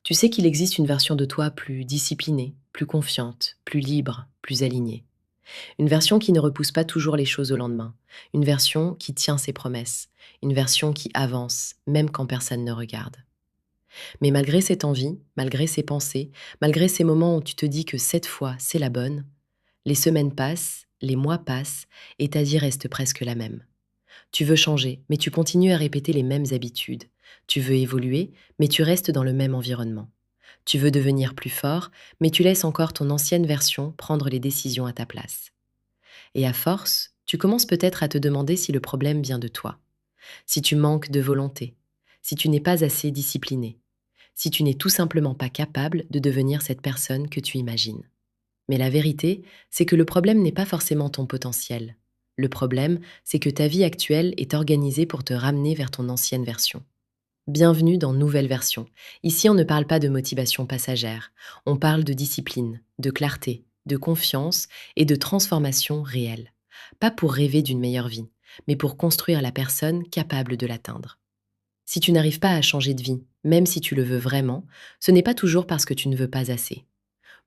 Tu sais qu'il existe une version de toi plus disciplinée, plus confiante, plus libre, plus alignée. Une version qui ne repousse pas toujours les choses au lendemain. Une version qui tient ses promesses. Une version qui avance, même quand personne ne regarde. Mais malgré cette envie, malgré ces pensées, malgré ces moments où tu te dis que cette fois, c'est la bonne, les semaines passent, les mois passent, et ta vie reste presque la même. Tu veux changer, mais tu continues à répéter les mêmes habitudes. Tu veux évoluer, mais tu restes dans le même environnement. Tu veux devenir plus fort, mais tu laisses encore ton ancienne version prendre les décisions à ta place. Et à force, tu commences peut-être à te demander si le problème vient de toi, si tu manques de volonté, si tu n'es pas assez discipliné, si tu n'es tout simplement pas capable de devenir cette personne que tu imagines. Mais la vérité, c'est que le problème n'est pas forcément ton potentiel. Le problème, c'est que ta vie actuelle est organisée pour te ramener vers ton ancienne version. Bienvenue dans Nouvelle Version. Ici, on ne parle pas de motivation passagère. On parle de discipline, de clarté, de confiance et de transformation réelle. Pas pour rêver d'une meilleure vie, mais pour construire la personne capable de l'atteindre. Si tu n'arrives pas à changer de vie, même si tu le veux vraiment, ce n'est pas toujours parce que tu ne veux pas assez.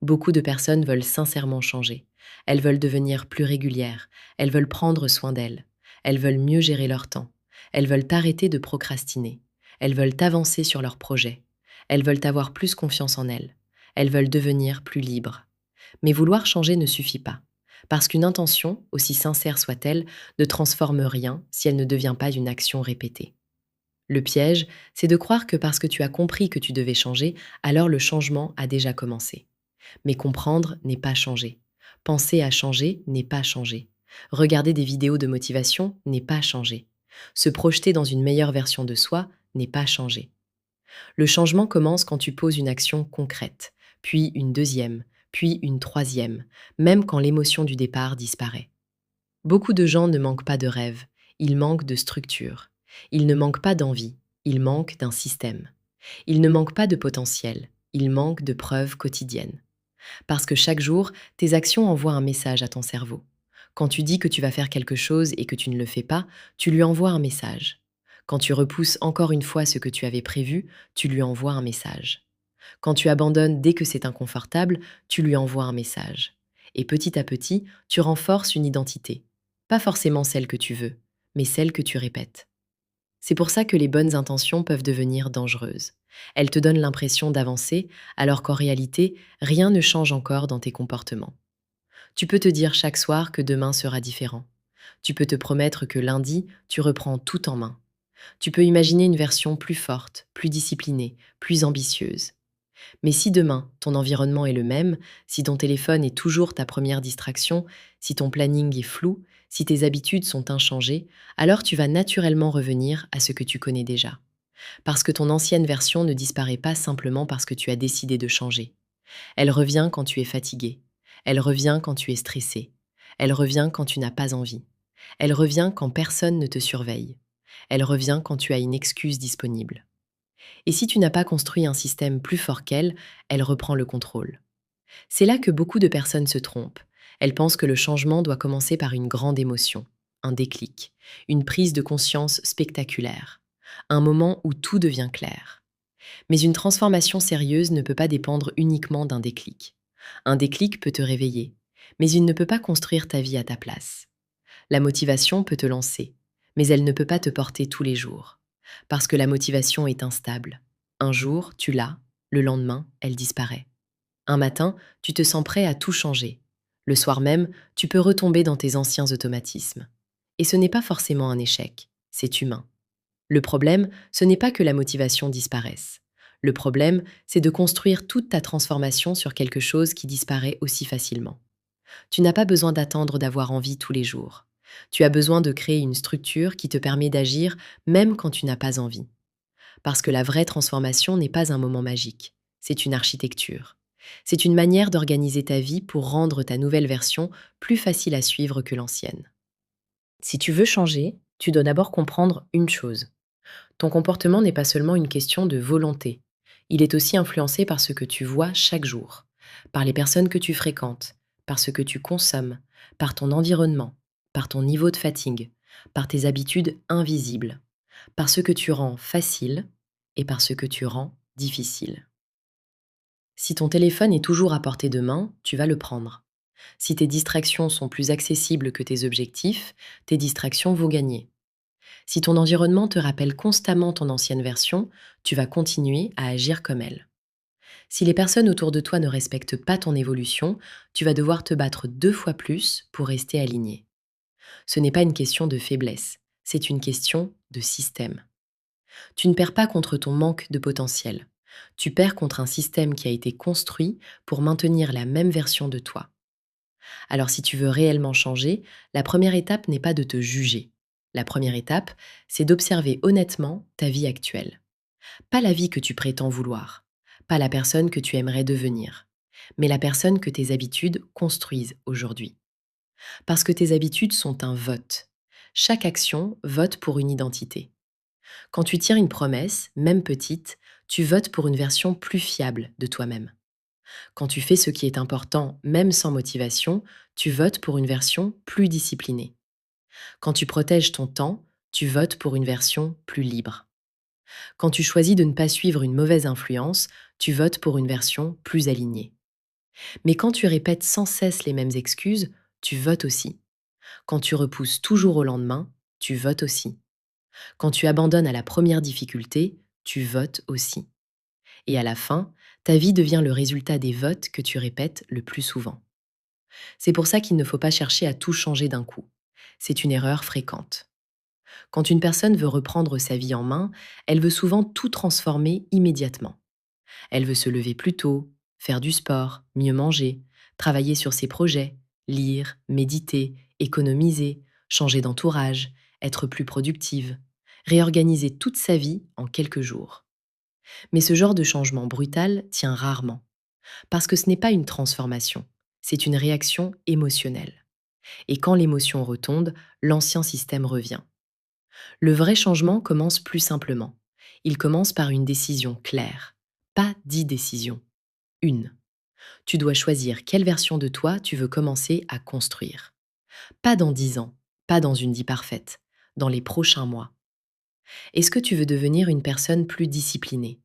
Beaucoup de personnes veulent sincèrement changer. Elles veulent devenir plus régulières. Elles veulent prendre soin d'elles. Elles veulent mieux gérer leur temps. Elles veulent arrêter de procrastiner. Elles veulent avancer sur leurs projets. Elles veulent avoir plus confiance en elles. Elles veulent devenir plus libres. Mais vouloir changer ne suffit pas. Parce qu'une intention, aussi sincère soit-elle, ne transforme rien si elle ne devient pas une action répétée. Le piège, c'est de croire que parce que tu as compris que tu devais changer, alors le changement a déjà commencé. Mais comprendre n'est pas changer. Penser à changer n'est pas changer. Regarder des vidéos de motivation n'est pas changer. Se projeter dans une meilleure version de soi n'est pas changer. Le changement commence quand tu poses une action concrète, puis une deuxième, puis une troisième, même quand l'émotion du départ disparaît. Beaucoup de gens ne manquent pas de rêve, ils manquent de structure. Ils ne manquent pas d'envie, ils manquent d'un système. Ils ne manquent pas de potentiel, ils manquent de preuves quotidiennes. Parce que chaque jour, tes actions envoient un message à ton cerveau. Quand tu dis que tu vas faire quelque chose et que tu ne le fais pas, tu lui envoies un message. Quand tu repousses encore une fois ce que tu avais prévu, tu lui envoies un message. Quand tu abandonnes dès que c'est inconfortable, tu lui envoies un message. Et petit à petit, tu renforces une identité. Pas forcément celle que tu veux, mais celle que tu répètes. C'est pour ça que les bonnes intentions peuvent devenir dangereuses. Elles te donnent l'impression d'avancer, alors qu'en réalité, rien ne change encore dans tes comportements. Tu peux te dire chaque soir que demain sera différent. Tu peux te promettre que lundi, tu reprends tout en main. Tu peux imaginer une version plus forte, plus disciplinée, plus ambitieuse. Mais si demain, ton environnement est le même, si ton téléphone est toujours ta première distraction, si ton planning est flou, si tes habitudes sont inchangées, alors tu vas naturellement revenir à ce que tu connais déjà. Parce que ton ancienne version ne disparaît pas simplement parce que tu as décidé de changer. Elle revient quand tu es fatigué. Elle revient quand tu es stressé. Elle revient quand tu n'as pas envie. Elle revient quand personne ne te surveille. Elle revient quand tu as une excuse disponible. Et si tu n'as pas construit un système plus fort qu'elle, elle reprend le contrôle. C'est là que beaucoup de personnes se trompent. Elles pensent que le changement doit commencer par une grande émotion, un déclic, une prise de conscience spectaculaire, un moment où tout devient clair. Mais une transformation sérieuse ne peut pas dépendre uniquement d'un déclic. Un déclic peut te réveiller, mais il ne peut pas construire ta vie à ta place. La motivation peut te lancer, mais elle ne peut pas te porter tous les jours. Parce que la motivation est instable. Un jour, tu l'as, le lendemain, elle disparaît. Un matin, tu te sens prêt à tout changer. Le soir même, tu peux retomber dans tes anciens automatismes. Et ce n'est pas forcément un échec, c'est humain. Le problème, ce n'est pas que la motivation disparaisse. Le problème, c'est de construire toute ta transformation sur quelque chose qui disparaît aussi facilement. Tu n'as pas besoin d'attendre d'avoir envie tous les jours. Tu as besoin de créer une structure qui te permet d'agir même quand tu n'as pas envie. Parce que la vraie transformation n'est pas un moment magique, c'est une architecture. C'est une manière d'organiser ta vie pour rendre ta nouvelle version plus facile à suivre que l'ancienne. Si tu veux changer, tu dois d'abord comprendre une chose. Ton comportement n'est pas seulement une question de volonté. Il est aussi influencé par ce que tu vois chaque jour, par les personnes que tu fréquentes, par ce que tu consommes, par ton environnement, par ton niveau de fatigue, par tes habitudes invisibles, par ce que tu rends facile et par ce que tu rends difficile. Si ton téléphone est toujours à portée de main, tu vas le prendre. Si tes distractions sont plus accessibles que tes objectifs, tes distractions vont gagner. Si ton environnement te rappelle constamment ton ancienne version, tu vas continuer à agir comme elle. Si les personnes autour de toi ne respectent pas ton évolution, tu vas devoir te battre 2 fois plus pour rester aligné. Ce n'est pas une question de faiblesse, c'est une question de système. Tu ne perds pas contre ton manque de potentiel. Tu perds contre un système qui a été construit pour maintenir la même version de toi. Alors si tu veux réellement changer, la première étape n'est pas de te juger. La première étape, c'est d'observer honnêtement ta vie actuelle. Pas la vie que tu prétends vouloir, pas la personne que tu aimerais devenir, mais la personne que tes habitudes construisent aujourd'hui. Parce que tes habitudes sont un vote. Chaque action vote pour une identité. Quand tu tiens une promesse, même petite, tu votes pour une version plus fiable de toi-même. Quand tu fais ce qui est important, même sans motivation, tu votes pour une version plus disciplinée. Quand tu protèges ton temps, tu votes pour une version plus libre. Quand tu choisis de ne pas suivre une mauvaise influence, tu votes pour une version plus alignée. Mais quand tu répètes sans cesse les mêmes excuses, tu votes aussi. Quand tu repousses toujours au lendemain, tu votes aussi. Quand tu abandonnes à la première difficulté, tu votes aussi. Et à la fin, ta vie devient le résultat des votes que tu répètes le plus souvent. C'est pour ça qu'il ne faut pas chercher à tout changer d'un coup. C'est une erreur fréquente. Quand une personne veut reprendre sa vie en main, elle veut souvent tout transformer immédiatement. Elle veut se lever plus tôt, faire du sport, mieux manger, travailler sur ses projets, lire, méditer, économiser, changer d'entourage, être plus productive, réorganiser toute sa vie en quelques jours. Mais ce genre de changement brutal tient rarement, parce que ce n'est pas une transformation, c'est une réaction émotionnelle. Et quand l'émotion retombe, l'ancien système revient. Le vrai changement commence plus simplement. Il commence par une décision claire, pas 10 décisions. Une. Tu dois choisir quelle version de toi tu veux commencer à construire. Pas dans 10 ans, pas dans une vie parfaite, dans les prochains mois. Est-ce que tu veux devenir une personne plus disciplinée?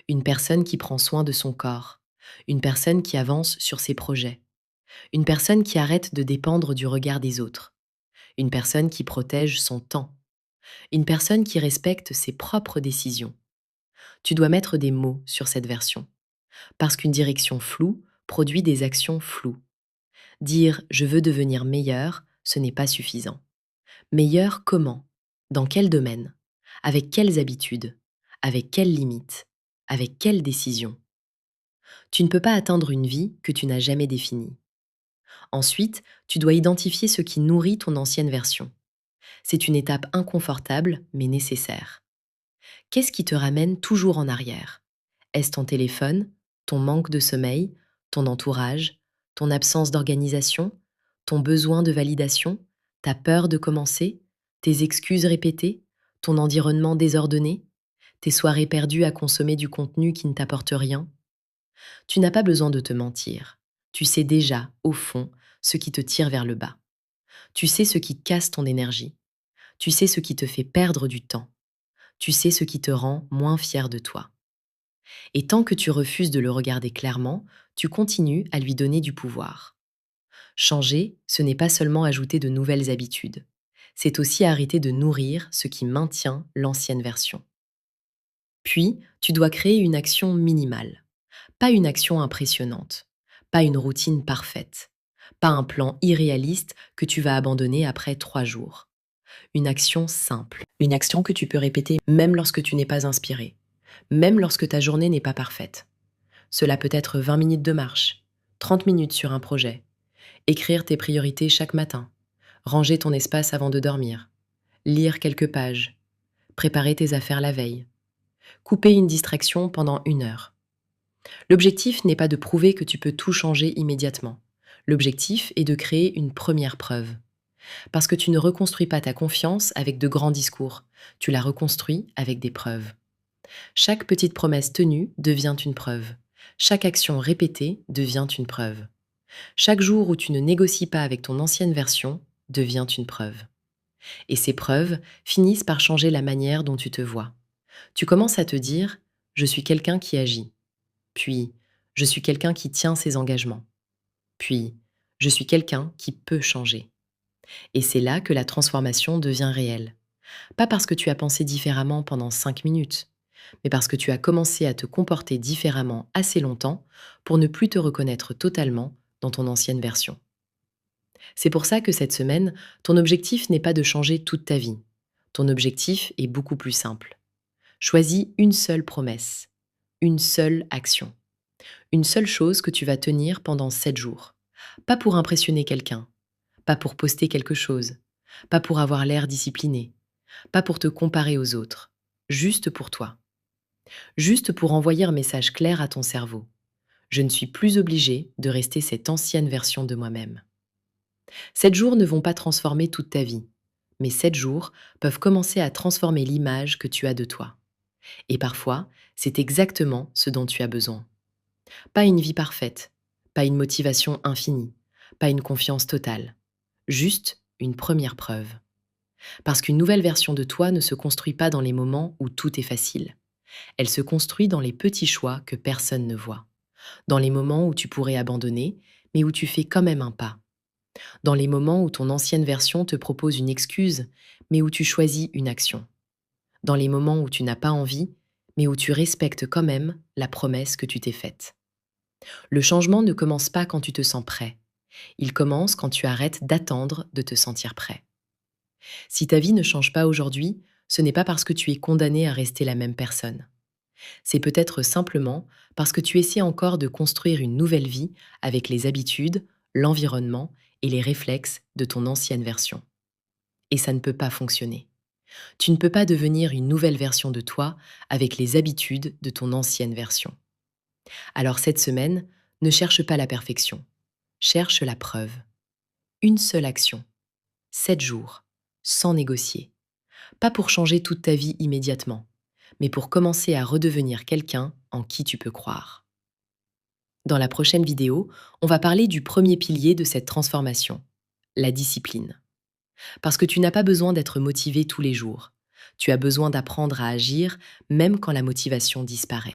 Une personne qui prend soin de son corps? Une personne qui avance sur ses projets? Une personne qui arrête de dépendre du regard des autres? Une personne qui protège son temps? Une personne qui respecte ses propres décisions? Tu dois mettre des mots sur cette version. Parce qu'une direction floue produit des actions floues. Dire «je veux devenir meilleur», ce n'est pas suffisant. Meilleur comment? Dans quel domaine? Avec quelles habitudes? Avec quelles limites? Avec quelles décisions? Tu ne peux pas atteindre une vie que tu n'as jamais définie. Ensuite, tu dois identifier ce qui nourrit ton ancienne version. C'est une étape inconfortable, mais nécessaire. Qu'est-ce qui te ramène toujours en arrière? Est-ce ton téléphone, ton manque de sommeil, ton entourage, ton absence d'organisation, ton besoin de validation, ta peur de commencer, tes excuses répétées, ton environnement désordonné, tes soirées perdues à consommer du contenu qui ne t'apporte rien? Tu n'as pas besoin de te mentir. Tu sais déjà, au fond, ce qui te tire vers le bas. Tu sais ce qui casse ton énergie. Tu sais ce qui te fait perdre du temps. Tu sais ce qui te rend moins fier de toi. Et tant que tu refuses de le regarder clairement, tu continues à lui donner du pouvoir. Changer, ce n'est pas seulement ajouter de nouvelles habitudes. C'est aussi arrêter de nourrir ce qui maintient l'ancienne version. Puis, tu dois créer une action minimale. Pas une action impressionnante. Pas une routine parfaite. Pas un plan irréaliste que tu vas abandonner après 3 jours. Une action simple. Une action que tu peux répéter même lorsque tu n'es pas inspiré. Même lorsque ta journée n'est pas parfaite. Cela peut être 20 minutes de marche, 30 minutes sur un projet, écrire tes priorités chaque matin, ranger ton espace avant de dormir, lire quelques pages, préparer tes affaires la veille, couper une distraction pendant 1 heure. L'objectif n'est pas de prouver que tu peux tout changer immédiatement. L'objectif est de créer une première preuve. Parce que tu ne reconstruis pas ta confiance avec de grands discours, tu la reconstruis avec des preuves. Chaque petite promesse tenue devient une preuve. Chaque action répétée devient une preuve. Chaque jour où tu ne négocies pas avec ton ancienne version devient une preuve. Et ces preuves finissent par changer la manière dont tu te vois. Tu commences à te dire «je suis quelqu'un qui agit», puis Je suis quelqu'un qui tient ses engagements. Puis, je suis quelqu'un qui peut changer. Et c'est là que la transformation devient réelle. Pas parce que tu as pensé différemment pendant 5 minutes, mais parce que tu as commencé à te comporter différemment assez longtemps pour ne plus te reconnaître totalement dans ton ancienne version. C'est pour ça que cette semaine, ton objectif n'est pas de changer toute ta vie. Ton objectif est beaucoup plus simple. Choisis une seule promesse, une seule action, une seule chose que tu vas tenir pendant 7 jours. Pas pour impressionner quelqu'un, pas pour poster quelque chose, pas pour avoir l'air discipliné, pas pour te comparer aux autres, juste pour toi. Juste pour envoyer un message clair à ton cerveau. Je ne suis plus obligée de rester cette ancienne version de moi-même. 7 jours ne vont pas transformer toute ta vie, mais 7 jours peuvent commencer à transformer l'image que tu as de toi. Et parfois, c'est exactement ce dont tu as besoin. Pas une vie parfaite, pas une motivation infinie, pas une confiance totale. Juste une première preuve. Parce qu'une nouvelle version de toi ne se construit pas dans les moments où tout est facile. Elle se construit dans les petits choix que personne ne voit. Dans les moments où tu pourrais abandonner, mais où tu fais quand même un pas. Dans les moments où ton ancienne version te propose une excuse, mais où tu choisis une action. Dans les moments où tu n'as pas envie, mais où tu respectes quand même la promesse que tu t'es faite. Le changement ne commence pas quand tu te sens prêt. Il commence quand tu arrêtes d'attendre de te sentir prêt. Si ta vie ne change pas aujourd'hui, ce n'est pas parce que tu es condamné à rester la même personne. C'est peut-être simplement parce que tu essaies encore de construire une nouvelle vie avec les habitudes, l'environnement et les réflexes de ton ancienne version. Et ça ne peut pas fonctionner. Tu ne peux pas devenir une nouvelle version de toi avec les habitudes de ton ancienne version. Alors cette semaine, ne cherche pas la perfection. Cherche la preuve. Une seule action. 7 jours. Sans négocier. Pas pour changer toute ta vie immédiatement, mais pour commencer à redevenir quelqu'un en qui tu peux croire. Dans la prochaine vidéo, on va parler du premier pilier de cette transformation, la discipline. Parce que tu n'as pas besoin d'être motivé tous les jours. Tu as besoin d'apprendre à agir même quand la motivation disparaît.